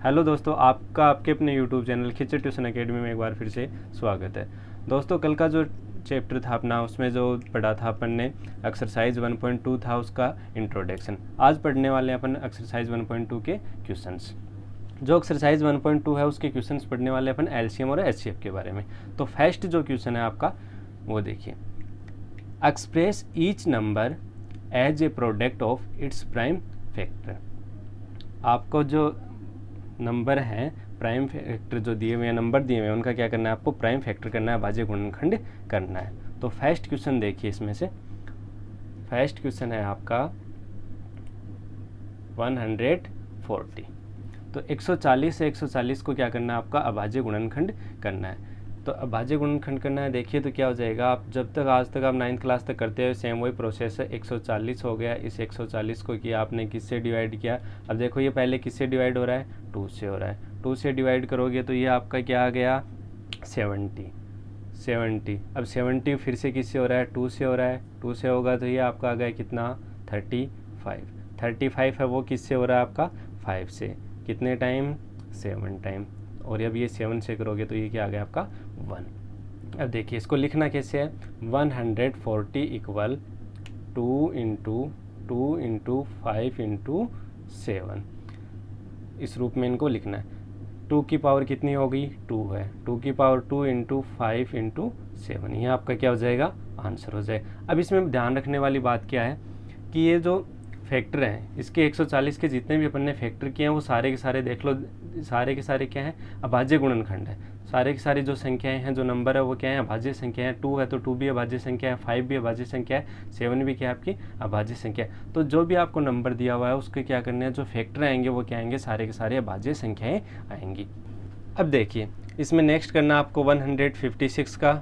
Hello दोस्तों, आपका आपके अपने YouTube channel Khichar tuition academy में एक बार फिर से स्वागत है। दोस्तों, कल का जो चैप्टर था अपना, उसमें जो पढ़ा था अपन ने एक्सरसाइज 1.2 था उसका इंट्रोडक्शन। आज पढ़ने वाले हैं अपन एक्सरसाइज 1.2 के क्वेश्चंस। जो एक्सरसाइज 1.2 है उसके क्वेश्चंस पढ़ने वाले अपन एलसीएम और एचसीएफ के बारे में। तो फर्स्ट जो क्वेश्चन है आपका वो देखिए, express each number as a product of its prime factor. आपको जो नंबर है, प्राइम फैक्टर जो दिए हुए हैं, नंबर दिए हुए हैं, उनका क्या करना है, आपको प्राइम फैक्टर करना है, भाज्य गुणनखंड करना है। तो फर्स्ट क्वेश्चन देखिए, इसमें से फर्स्ट क्वेश्चन है आपका 140। तो 140 से 140 को क्या करना है, आपका अभाज्य गुणनखंड करना है। तो अभाज्य गुणनखंड करना है, देखिए तो क्या हो जाएगा। आप जब तक आज तक आप 9th क्लास तक करते हो सेम वही प्रोसेस है। 140 हो गया, इस 140 को किया आपने किससे डिवाइड किया। अब देखो ये पहले किससे डिवाइड हो रहा है, 2 से हो रहा है। 2 से डिवाइड करोगे तो ये आपका क्या आ गया, 70। अब 70 फिर से किससे हो रहा है, 2 से हो रहा है। 2 से होगा तो ये आपका आ गया कितना, 35 है। वो किससे हो रहा है, आपका 5 से। कितने टाइम, 7 टाइम। और अब ये 7 से करोगे तो ये क्या आ गया आपका 1। अब देखिए इसको लिखना कैसे है, 140 इक्वल 2 इंटू 5 इंटू 7। इस रूप में इनको लिखना है। 2 की पावर कितनी होगी, 2 है। 2 की पावर 2 इंटू 5 इंटू 7, ये आपका क्या हो जाएगा, आंसर हो जाएगा। अब इसमें ध्यान रखने वाली बात क्या है कि ये जो फैक्टर हैं, इसके 140 के जितने भी अपन ने फैक्टर किए हैं वो सारे के सारे देख लो, सारे के सारे क्या हैं, अभाज्य गुणनखंड है। सारे की सारी जो संख्याएं हैं, जो नंबर है वो क्या है, अभाज्य संख्या है। 2 है तो 2 भी अभाज्य संख्या है, 5 भी अभाज्य संख्या है, 7 भी क्या है आपकी अभाज्य संख्या है। तो जो भी आपको नंबर दिया हुआ है उसके क्या करना है, जो फैक्टर आएंगे वो क्या आएंगे, सारे के सारे अभाज्य संख्याएँ आएंगी। अब देखिए इसमें नेक्स्ट करना आपको 156 का,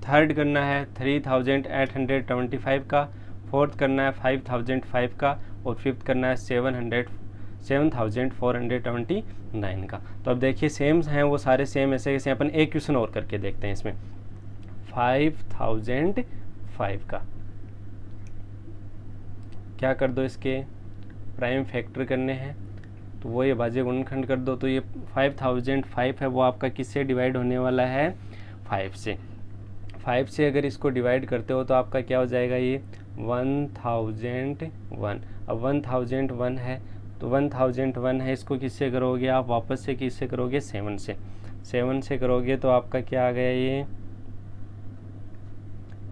थर्ड करना है 3825 का, फोर्थ करना है 5005 का, और फिफ्थ करना है 7429 का। तो अब देखिए सेम हैं वो सारे सेम, ऐसे कैसे। अपन एक क्वेश्चन और करके देखते हैं इसमें। 5005 का क्या कर दो, इसके प्राइम फैक्टर करने हैं तो वो ये भाज्य गुणनखंड कर दो। तो ये 5005 है वो आपका किससे डिवाइड होने वाला है, 5 से। 5 से अगर इसको डिवाइड करते हो तो आपका क्या हो जाएगा, ये 1001। अब 1001 है तो 1001 है, इसको किससे करोगे आप, वापस से किससे करोगे, 7 से। 7 से करोगे तो आपका क्या आ गया,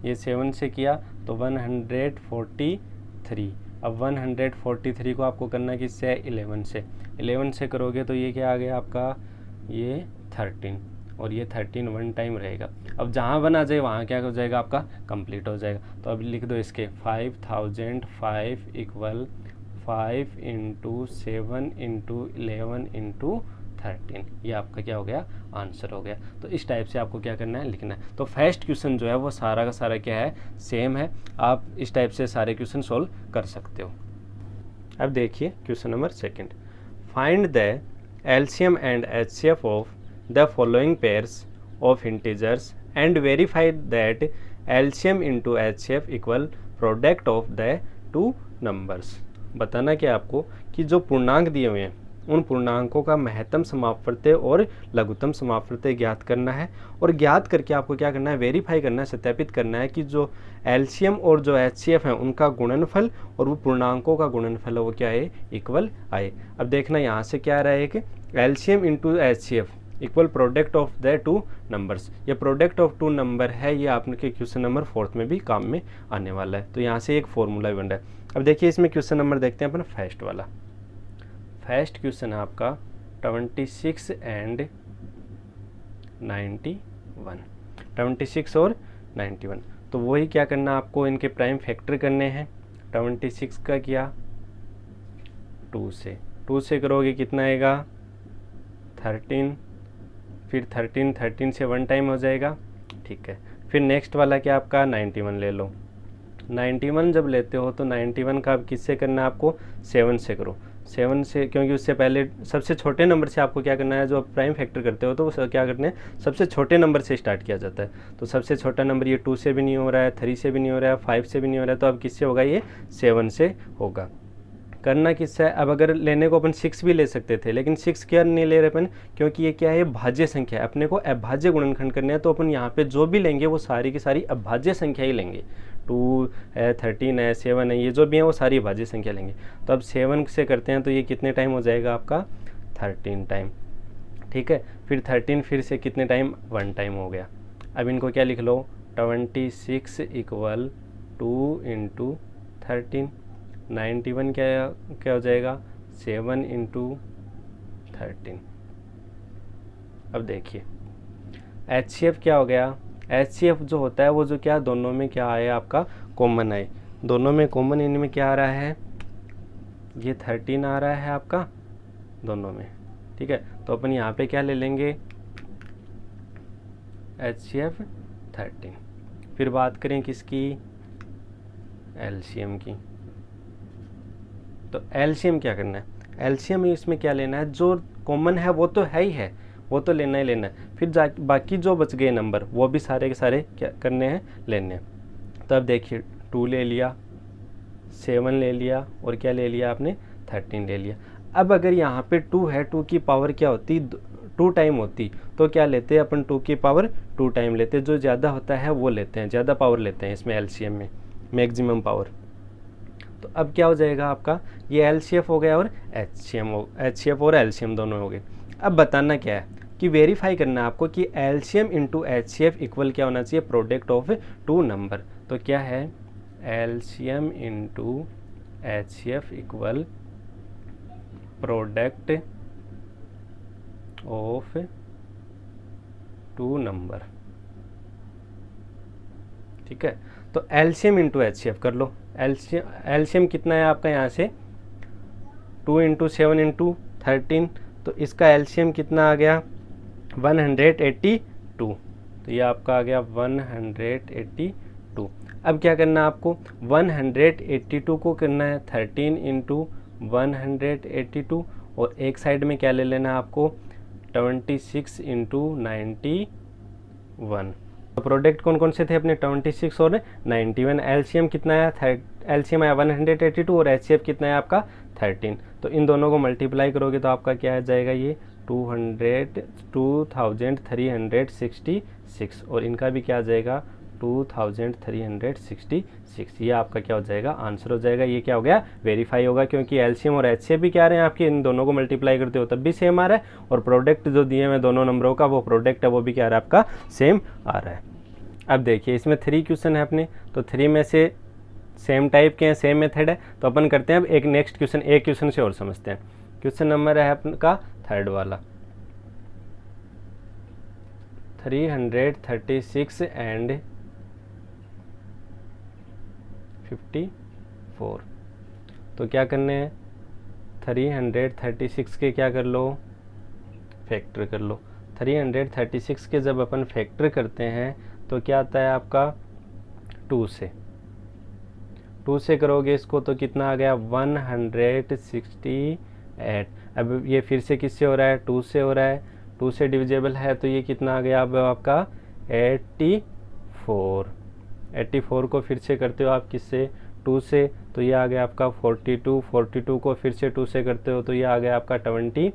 ये 7 से किया तो 143। अब 143 को आपको करना किससे, 11 से। 11 से करोगे तो ये क्या आ गया आपका, ये 13, और ये 13 1 टाइम रहेगा। अब जहाँ 1 आ जाए वहाँ क्या हो जाएगा, आपका कंप्लीट हो जाएगा। तो अब लिख दो इसके 5005 इक्वल 5 इंटू 7 इंटू 11 इंटू 13, ये आपका क्या हो गया, आंसर हो गया। तो इस टाइप से आपको क्या करना है, लिखना है। तो फर्स्ट क्वेश्चन जो है वो सारा का सारा क्या है, सेम है। आप इस टाइप से सारे क्वेश्चन सोल्व कर सकते हो। अब देखिए question number 2, find the LCM and HCF of the following pairs of integers and verify that LCM into HCF equal product of the two numbers। बताना क्या आपको कि जो पूर्णांक दिए हुए हैं उन पूर्णांकों का महत्तम समापवर्त्य और लघुत्तम समापवर्त्य ज्ञात करना है, और ज्ञात करके आपको क्या करना है, वेरीफाई करना है, सत्यापित करना है कि जो LCM और जो HCF है उनका गुणनफल और वो पूर्णांकों का गुणनफल है वो क्या है, इक्वल आए। अब देखना यहाँ से क्या आ रहा है कि LCM into HCF equal product of the two numbers. ये प्रोडक्ट ऑफ टू नंबर है, ये आपके क्वेश्चन नंबर 4 में भी काम में आने वाला है। तो यहाँ से एक फॉर्मूला बन रहा है। अब देखिए इसमें क्वेश्चन नंबर देखते हैं अपन फर्स्ट वाला। फर्स्ट क्वेश्चन है आपका 26 एंड 91, 26 और 91। तो वही क्या करना आपको, इनके प्राइम फैक्टर करने हैं। 26 का किया 2 से, 2 से करोगे कितना आएगा, 13, फिर 13 से 1 टाइम हो जाएगा, ठीक है। फिर नेक्स्ट वाला क्या आपका 91 ले लो। 91 जब लेते हो तो 91 का आप किससे करना है, आपको 7 से करो। 7 से, क्योंकि उससे पहले सबसे छोटे नंबर से आपको क्या करना है, जो आप प्राइम फैक्टर करते हो तो वो क्या करते हैं, सबसे छोटे नंबर से स्टार्ट किया जाता है। तो सबसे छोटा नंबर ये 2 से भी नहीं हो रहा है, 3 से भी नहीं हो रहा है, 5 से भी नहीं हो रहा है, तो अब किससे होगा, ये 7 से होगा। करना किससे है, अब अगर लेने को अपन 6 भी ले सकते थे, लेकिन 6 क्या नहीं ले रहे अपन, क्योंकि ये क्या है, भाज्य संख्या है, अपने को अभाज्य गुणनखंड करने हैं, तो अपन यहाँ पे जो भी लेंगे वो सारी की सारी अभाज्य संख्या ही लेंगे। 2 है, 13 है, 7 है, ये जो भी है वो सारी अभाज्य संख्या लेंगे। तो अब 7 से करते हैं तो ये कितने टाइम हो जाएगा आपका, 13 टाइम, ठीक है। फिर 13 फिर से कितने टाइम, 1 टाइम हो गया। अब इनको क्या लिख लो, 26 इक्वल 2 इंटू 13, 91 क्या हो जाएगा, 7 इंटू 13। अब देखिए HCF क्या हो गया, HCF जो होता है वो जो क्या दोनों में क्या आया आपका, कॉमन आए, दोनों में कॉमन, इनमें क्या आ रहा है, ये 13 आ रहा है आपका दोनों में, ठीक है। तो अपन यहाँ पे क्या ले लेंगे, HCF 13। फिर बात करें किसकी, LCM की। तो LCM क्या करना है, LCM इसमें क्या लेना है, जो कॉमन है वो तो है ही है, वो तो लेना ही लेना है। फिर बाकी जो बच गए नंबर वो भी सारे के सारे क्या करने हैं, लेने हैं। तो अब देखिए 2 ले लिया, 7 ले लिया, और क्या ले लिया आपने, 13 ले लिया। अब अगर यहाँ पे 2 है, 2 की पावर क्या होती, 2 टाइम होती, तो क्या लेते हैं अपन, 2 की पावर 2 टाइम लेते हैं, जो ज़्यादा होता है वो लेते हैं, ज़्यादा पावर लेते हैं इसमें LCM में, मैक्सिमम पावर। तो अब क्या हो जाएगा आपका, ये LCF हो गया और HCF और LCM दोनों हो गए। अब बताना क्या है कि वेरीफाई करना है आपको कि LCM इंटू HCF इक्वल क्या होना चाहिए, प्रोडक्ट ऑफ 2 नंबर। तो क्या है, LCM into HCF equal product of 2 number, ठीक है। तो LCM इंटू HCF कर लो, LCM कितना है आपका, यहाँ से 2 इंटू 7 इंटू 13, तो इसका LCM कितना आ गया, 182। तो ये आपका आ गया 182। अब क्या करना है आपको, 182 को करना है 13 इंटू 182, और एक साइड में क्या ले लेना है आपको, 26 इंटू 91। प्रोडक्ट कौन कौन से थे अपने, 26 और 91। LCM कितना है, LCM आया 182, और HCF कितना है आपका, 13। तो इन दोनों को मल्टीप्लाई करोगे तो आपका क्या आ जाएगा, ये 2366, और इनका भी क्या आ जाएगा, 2366। ये आपका क्या हो जाएगा, आंसर हो जाएगा। ये क्या हो गया, वेरीफाई होगा, क्योंकि LCM और HCF भी क्या आ रहे हैं आपके, इन दोनों को मल्टीप्लाई करते हो तब भी सेम आ रहा है, और प्रोडक्ट जो दिए हैं दोनों नंबरों का, वो प्रोडक्ट है वो भी क्या आ रहा है आपका, सेम आ रहा है। अब देखिए इसमें 3 क्वेश्चन है अपने, तो 3 में से सेम टाइप के हैं, सेम मेथड है, तो अपन करते हैं अब एक नेक्स्ट क्वेश्चन, एक क्वेश्चन से और समझते हैं। क्वेश्चन नंबर है आपका 3rd वाला, 336 एंड 54। तो क्या करने हैं, 336 के क्या कर लो, फैक्टर कर लो। 336 के जब अपन फैक्टर करते हैं तो क्या आता है आपका, 2 से करोगे इसको तो कितना आ गया, 168। अब ये फिर से किससे हो रहा है, 2 से हो रहा है, 2 से डिविजेबल है, तो ये कितना आ गया अब आपका 84। 84 को फिर से करते हो आप किससे, 2 से, तो ये आ गया आपका 42। 42 को फिर से 2 से करते हो तो ये आ गया आपका 21।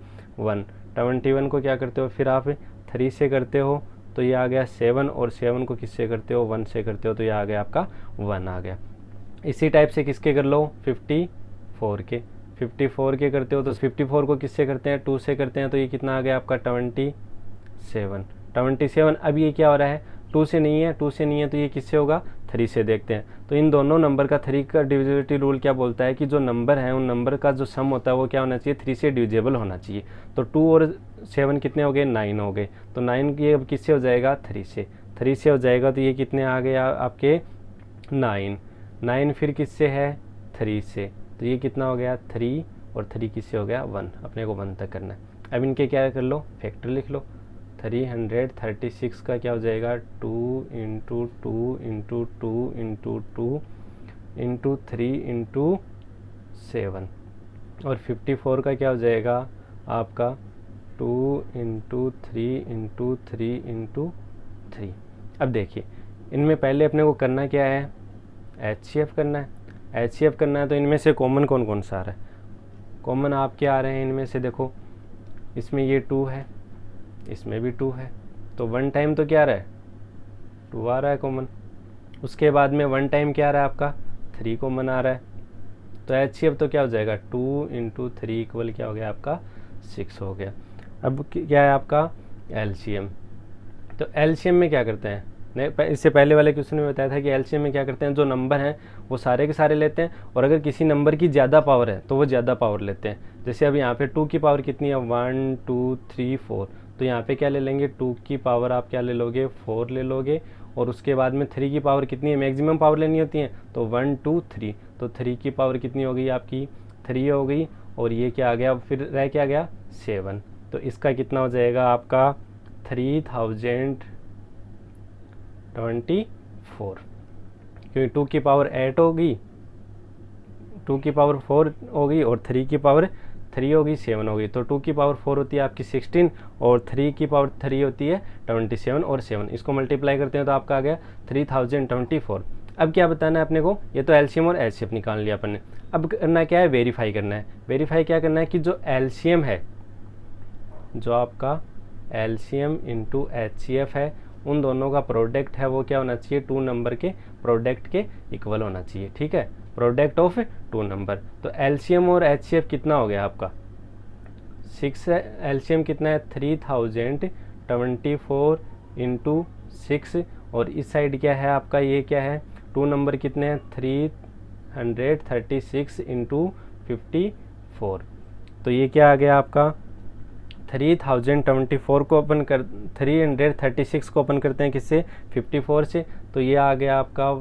21 को क्या करते हो फिर आप 3 से करते हो तो ये आ गया 7, और 7 को किससे करते हो, 1 से करते हो तो ये आ गया आपका 1 आ गया। इसी टाइप से किसके कर लो, 54 के। 54 के करते हो तो 54 को किससे करते हैं, 2 से करते हैं, तो ये कितना आ गया आपका 27। अब ये क्या हो रहा है, 2 से नहीं है, 2 से नहीं है तो ये किससे होगा, 3 से। देखते हैं तो इन दोनों नंबर का 3 का डिविजिबिलिटी रूल क्या बोलता है कि जो नंबर है उन नंबर का जो सम होता है वो क्या होना चाहिए, 3 से डिविजिबल होना चाहिए। तो 2 और 7 कितने हो गए, 9 हो गए। तो 9 ये अब किससे हो जाएगा, 3 से। 3 से हो जाएगा तो ये कितने आ गए आपके 9 फिर किससे है, 3 से। तो ये कितना हो गया 3, और 3 किससे हो गया 1। अपने को 1 तक करना है। अब इनके क्या कर लो, फैक्टर लिख लो। 336 का क्या हो जाएगा, 2 into 2 into 2 into 2 into 3 into 7, और 54 का क्या हो जाएगा आपका 2 इंटू 3 इंटू 3 इंटू 3। अब देखिए इनमें पहले अपने को करना क्या है, HCF करना है। HCF करना है तो इनमें से कॉमन कौन कौन सा आ रहा है, कॉमन आपके आ रहे हैं इनमें से, देखो इसमें ये 2 है, इसमें भी 2 है, तो 1 टाइम तो क्या आ रहा है 2 आ रहा है कॉमन। उसके बाद में 1 टाइम क्या आ रहा है आपका 3 कॉमन आ रहा है, तो HCF तो क्या हो जाएगा 2 × 3 इक्वल क्या हो गया आपका 6 हो गया। अब क्या है आपका LCM, तो LCM में क्या करते हैं, नहीं इससे पहले वाले क्वेश्चन में बताया था कि LCM में क्या करते हैं, जो नंबर हैं वो सारे के सारे लेते हैं, और अगर किसी नंबर की ज़्यादा पावर है तो वो ज़्यादा पावर लेते हैं। जैसे अब यहाँ पे 2 की पावर कितनी है 1 2 3 4, तो यहाँ पे क्या ले लेंगे 2 की पावर आप क्या ले लोगे 4 ले लोगे, और उसके बाद में 3 की पावर कितनी है, मैक्सिमम पावर लेनी होती है, तो 1 2 3, तो 3 की पावर कितनी हो गई आपकी 3 हो गई, और ये क्या आ गया फिर रह क्या गया 7, तो इसका कितना हो जाएगा आपका 3024, क्योंकि 2 की पावर 8 होगी, 2 की पावर 4 होगी, और 3 की पावर 3 होगी 7 होगी, तो 2 की पावर 4 होती है आपकी 16, और 3 की पावर 3 होती है 27, और 7 इसको मल्टीप्लाई करते हैं तो आपका आ गया 3024। अब क्या बताना है अपने को, ये तो LCM और HCF निकाल लिया अपन ने, अब करना क्या है वेरीफाई करना है। वेरीफाई क्या करना है कि जो LCM है, जो आपका LCM × HCF है, उन दोनों का प्रोडक्ट है वो क्या होना चाहिए 2 नंबर के प्रोडक्ट के इक्वल होना चाहिए, ठीक है, प्रोडक्ट ऑफ 2 नंबर। तो LCM और HCF कितना हो गया आपका 6 है, LCM कितना है 3024 × 6, और इस साइड क्या है आपका ये क्या है 2 नंबर कितने हैं 336 × 54, तो ये क्या आ गया आपका 3024 को अपन कर 336 को अपन करते हैं किससे 54 से, तो ये आ गया आपका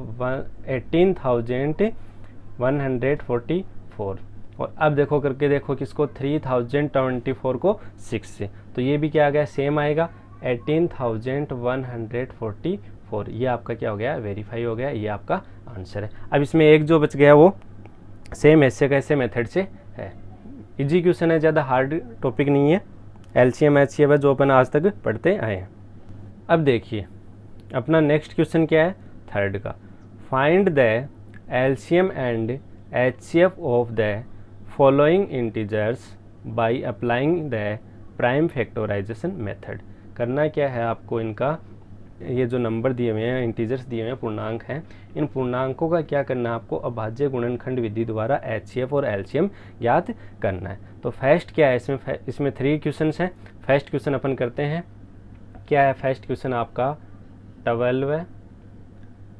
18,144। और अब देखो करके देखो किसको 3024 को 6 से, तो ये भी क्या आ गया सेम आएगा 18,144, ये आपका क्या हो गया वेरीफाई हो गया, ये आपका आंसर है। अब इसमें एक जो बच गया वो सेम ऐसे कैसे मेथड से है, इजी क्वेश्चन है, ज़्यादा हार्ड टॉपिक नहीं है, LCM HCF है जो अपन आज तक पढ़ते आए हैं। अब देखिए अपना नेक्स्ट क्वेश्चन क्या है थर्ड का, find the LCM and HCF of the following integers by applying the prime factorisation method. करना क्या है आपको, इनका ये जो नंबर दिए हुए हैं इंटीजर्स दिए हुए हैं पूर्णांक हैं, इन पूर्णांकों का क्या करना है आपको अभाज्य गुणनखंड विधि द्वारा HCF और LCM ज्ञात करना है। तो फर्स्ट क्या है इसमें 3 क्वेश्चंस हैं। फर्स्ट क्वेश्चन अपन करते हैं, क्या है फर्स्ट क्वेश्चन आपका 12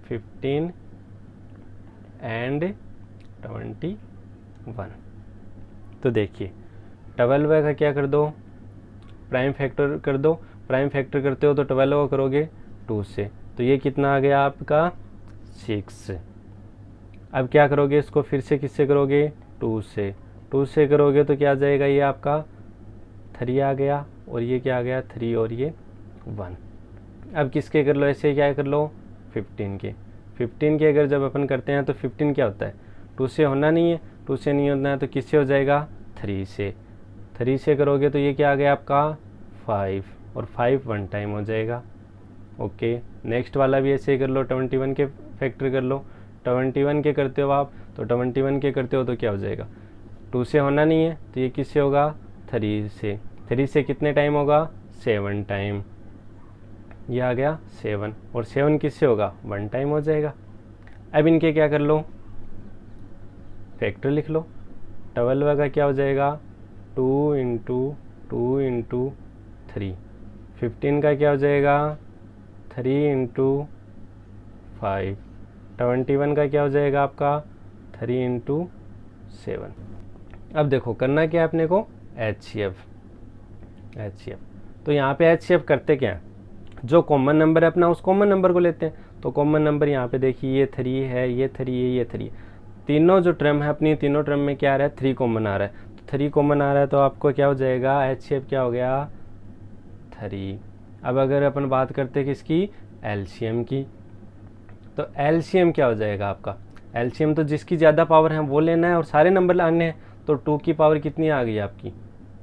15 एंड 21। तो देखिए 12 का क्या कर दो प्राइम फैक्टर कर दो, प्राइम फैक्टर करते हो तो 12 को करोगे 2 से, तो ये कितना आ गया आपका 6। अब क्या करोगे इसको फिर से किससे करोगे 2 से, 2 से करोगे तो क्या आ जाएगा ये आपका 3 आ गया, और ये क्या आ गया 3 और ये 1। अब किसके कर लो ऐसे क्या कर लो 15 के, 15 के अगर जब अपन करते हैं तो 15 क्या होता है 2 से होना नहीं है, 2 से नहीं होना है तो किससे हो जाएगा 3 से, 3 से करोगे तो ये क्या आ गया आपका 5, और 5 1 टाइम हो जाएगा। ओके नेक्स्ट वाला भी ऐसे ही कर लो, 21 के फैक्टर कर लो, 21 के करते हो आप तो 21 के करते हो तो क्या हो जाएगा 2 से होना नहीं है तो ये किससे होगा 3 से, 3 से कितने टाइम होगा 7 टाइम, ये आ गया 7, और 7 किससे होगा 1 टाइम हो जाएगा। अब इनके क्या कर लो फैक्टर लिख लो, 12 का क्या हो जाएगा 2 × 2 × 3, 15 का क्या हो जाएगा 3 × 5, 21 का क्या हो जाएगा आपका 3 × 7। अब देखो करना क्या है अपने को HCF, तो यहाँ पे HCF करते क्या है, जो कॉमन नंबर है अपना उस कॉमन नंबर को लेते हैं, तो कॉमन नंबर यहाँ पे देखिए ये 3 है, ये 3 है, ये 3 है, तीनों जो टर्म है अपनी तीनों टर्म में क्या आ रहा है 3 कॉमन आ रहा है, तो 3 कॉमन आ रहा है तो आपको क्या हो जाएगा HCF क्या हो गया 3। अब अगर अपन बात करते हैं किसकी LCM की, तो LCM क्या हो जाएगा आपका, LCM तो जिसकी ज़्यादा पावर है वो लेना है और सारे नंबर लाने हैं, तो 2 की पावर कितनी आ गई आपकी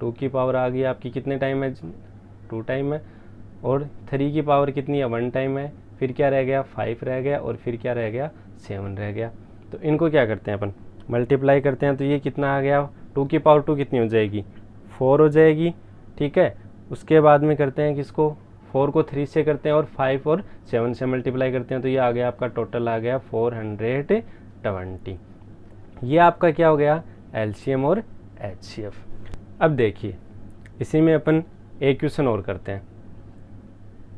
2 की पावर आ गई आपकी कितने टाइम है 2 टाइम है, और 3 की पावर कितनी है 1 टाइम है, फिर क्या रह गया 5 रह गया, और फिर क्या रह गया 7 रह गया। तो इनको क्या करते हैं अपन मल्टीप्लाई करते हैं, तो ये कितना आ गया 2 की पावर 2 कितनी हो जाएगी, 4 हो जाएगी। ठीक है, उसके बाद में करते हैं किसको, 4 को 3 से करते हैं और 5 और 7 से मल्टीप्लाई करते हैं, तो ये आ गया आपका टोटल आ गया 420। ये आपका क्या हो गया, एलसीएम और एचसीएफ। अब देखिए इसी में अपन एक क्वेश्चन और करते हैं,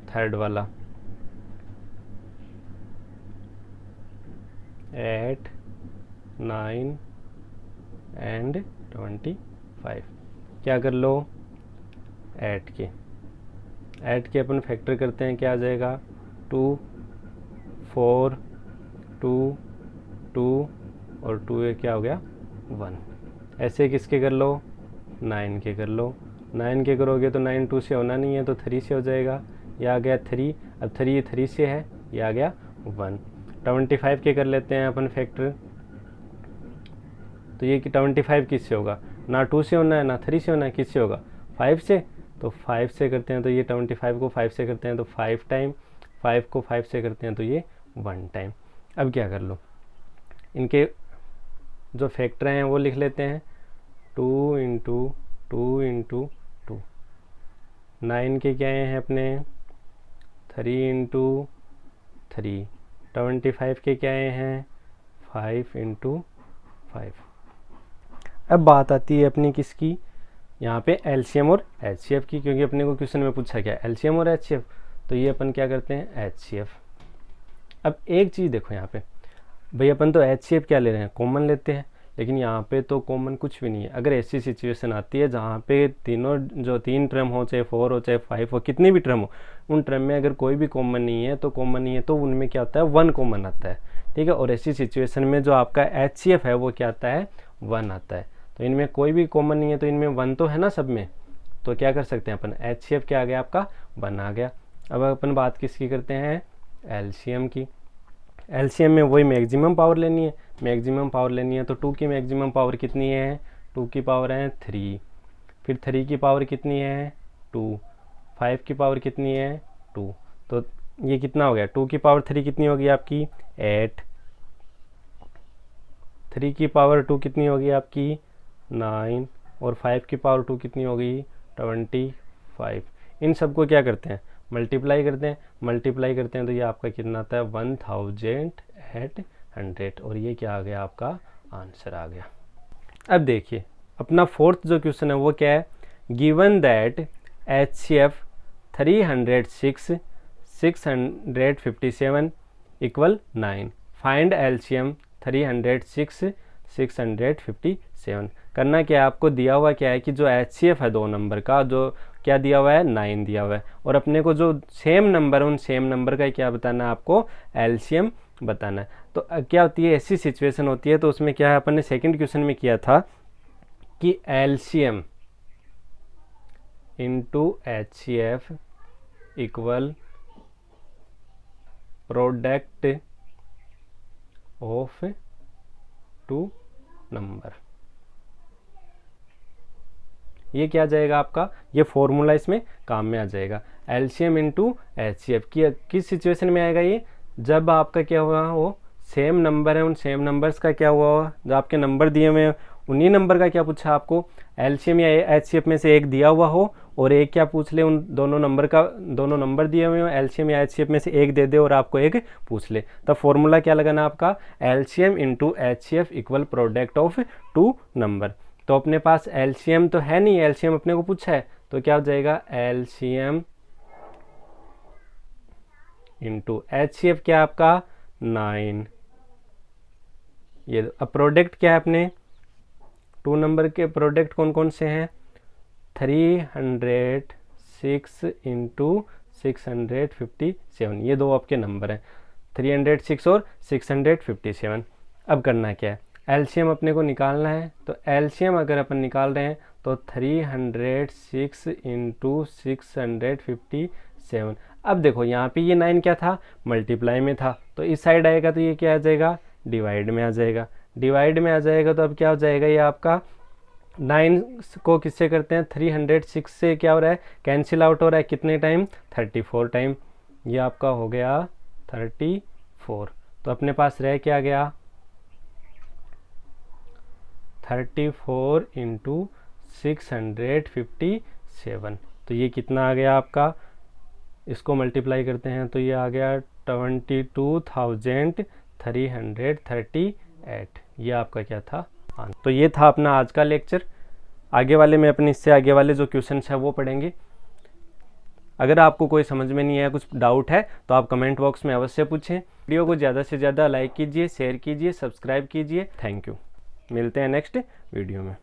थर्ड वाला, 8, 9 एंड 25। क्या कर लो, 8 के अपन फैक्टर करते हैं, क्या आ जाएगा 2, 4, 2, 2 और 2 ये क्या हो गया 1। ऐसे किसके कर लो, 9 के कर लो। 9 के करोगे तो 9 2 से होना नहीं है तो 3 से हो जाएगा, ये आ गया 3। अब 3 से है, ये आ गया 1। 25 के कर लेते हैं अपन फैक्टर, तो ये कि 25 किससे होगा, ना 2 से होना है ना 3 से होना है, किससे होगा 5 से, तो 5 से करते हैं तो ये 25 को 5 से करते हैं तो 5 टाइम, 5 को 5 से करते हैं तो ये 1 टाइम। अब क्या कर लो, इनके जो फैक्टर हैं वो लिख लेते हैं, 2 इंटू 2 इंटू 2। 9 के क्या हैं अपने 3 इंटू 3। 25 के क्या हैं 5 इंटू 5। अब बात आती है अपनी किसकी, यहाँ पे एलसीएम और एचसीएफ की, क्योंकि अपने को क्वेश्चन में पूछा क्या एलसीएम और एचसीएफ, तो ये अपन क्या करते हैं एचसीएफ। अब एक चीज़ देखो यहाँ पे भाई, अपन तो एचसीएफ क्या ले रहे हैं, कॉमन लेते हैं, लेकिन यहाँ पे तो कॉमन कुछ भी नहीं है। अगर ऐसी सिचुएशन आती है जहाँ पे तीनों जो 3 टर्म हो, चाहे 4 हो चाहे 5 हो, कितनी भी टर्म हो, उन टर्म में अगर कोई भी कॉमन नहीं है तो कॉमन नहीं है तो उनमें क्या होता है 1 कॉमन आता है। ठीक है, और ऐसी सिचुएशन में जो आपका एचसीएफ है वो क्या आता है 1 आता है। तो इनमें कोई भी कॉमन नहीं है तो इनमें 1 तो है ना सब में, तो क्या कर सकते हैं अपन एचसीएफ क्या आ गया आपका 1 आ गया। अब अपन बात किसकी करते हैं एलसीएम की। एलसीएम में वही मैक्सिमम पावर लेनी है, मैक्सिमम पावर लेनी है तो 2 की मैक्सिमम पावर कितनी है, 2 की पावर है 3, फिर 3 की पावर कितनी है 2, 5 की पावर कितनी है 2, तो ये कितना हो गया 2 की पावर 3 कितनी होगी आपकी 8, 3 की पावर 2 कितनी होगी आपकी 9 और 5 की पावर 2 कितनी होगी 25। इन सबको क्या करते हैं मल्टीप्लाई करते हैं, मल्टीप्लाई करते हैं तो ये आपका कितना आता है 1800 और ये क्या आ गया आपका आंसर आ गया। अब देखिए अपना फोर्थ जो क्वेश्चन है वो क्या है, given that HCF 306 657 equal 9, find LCM 306 657। करना क्या है आपको, दिया हुआ क्या है कि जो एचसीएफ है 2 नंबर का, जो क्या दिया हुआ है 9 दिया हुआ है, और अपने को जो सेम नंबर है उन सेम नंबर का क्या बताना है आपको एलसीएम बताना है। तो क्या होती है ऐसी सिचुएशन होती है, तो उसमें क्या है अपन ने सेकंड क्वेश्चन में किया था कि LCM into HCF equal product of 2 number. ये क्या जाएगा आपका, ये फॉर्मूला इसमें काम में आ जाएगा। एलसीएम इंटू एचसीएफ की किस सिचुएशन में आएगा ये, जब आपका क्या हुआ वो सेम नंबर है, उन सेम नंबर्स का क्या हुआ, जो आपके नंबर दिए हुए हैं उन्हीं नंबर का क्या पूछा आपको, एलसीएम या एचसीएफ में से एक दिया हुआ हो और एक क्या पूछ ले, उन दोनों नंबर का, दोनों नंबर दिए हुए हो, एलसीएम या एचसीएफ में से एक दे दे और आपको एक पूछ ले, तब फॉर्मूला क्या लगाना आपका LCM into HCF equal product of 2 number. तो अपने पास एलसीएम तो है नहीं, एलसीएम अपने को पूछा है, तो क्या हो जाएगा एलसीएम इंटू एचसीएफ क्या आपका 9। ये अब प्रोडक्ट क्या है अपने 2 नंबर के प्रोडक्ट कौन कौन से हैं, 306 इंटू 657, ये 2 आपके नंबर हैं 306 और 657। अब करना क्या है एलसीएम अपने को निकालना है, तो एलसीएम अगर अपन निकाल रहे हैं तो 306 इंटू 657। अब देखो यहाँ पे ये 9 क्या था मल्टीप्लाई में था, तो इस साइड आएगा तो ये क्या आ जाएगा डिवाइड में आ जाएगा, डिवाइड में आ जाएगा तो अब क्या हो जाएगा ये आपका 9 को किससे करते हैं 306 से क्या हो रहा है कैंसिल आउट हो रहा है, कितने टाइम 34 टाइम, ये आपका हो गया 34। तो अपने पास रह क्या गया 34 इंटू 657, तो ये कितना आ गया आपका, इसको मल्टीप्लाई करते हैं तो ये आ गया 22,338। ये आपका क्या था आंसर। तो ये था अपना आज का लेक्चर। आगे वाले में अपने इससे आगे वाले जो क्वेश्चन है वो पढ़ेंगे। अगर आपको कोई समझ में नहीं आया, कुछ डाउट है, तो आप कमेंट बॉक्स में अवश्य पूछें। वीडियो को ज़्यादा से ज़्यादा लाइक कीजिए, शेयर कीजिए, सब्सक्राइब कीजिए। Thank you. मिलते हैं नेक्स्ट वीडियो में।